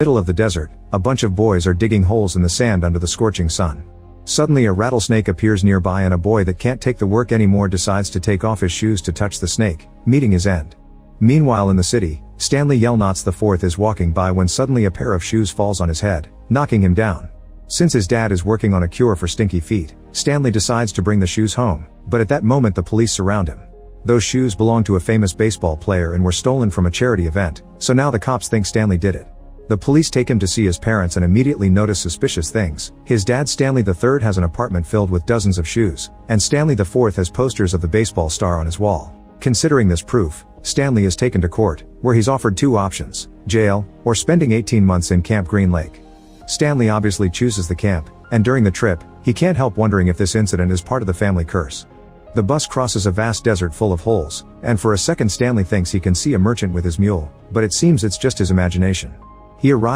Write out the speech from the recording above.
Middle of the desert, a bunch of boys are digging holes in the sand under the scorching sun. Suddenly a rattlesnake appears nearby and a boy that can't take the work anymore decides to take off his shoes to touch the snake, meeting his end. Meanwhile in the city, Stanley Yelnats IV is walking by when suddenly a pair of shoes falls on his head, knocking him down. Since his dad is working on a cure for stinky feet, Stanley decides to bring the shoes home, but at that moment the police surround him. Those shoes belong to a famous baseball player and were stolen from a charity event, so now the cops think Stanley did it. The police take him to see his parents and immediately notice suspicious things. His dad Stanley III has an apartment filled with dozens of shoes, and Stanley IV has posters of the baseball star on his wall. Considering this proof, Stanley is taken to court, where he's offered two options: jail, or spending 18 months in Camp Green Lake. Stanley obviously chooses the camp, and during the trip, he can't help wondering if this incident is part of the family curse. The bus crosses a vast desert full of holes, and for a second Stanley thinks he can see a merchant with his mule, but it seems it's just his imagination. He arrives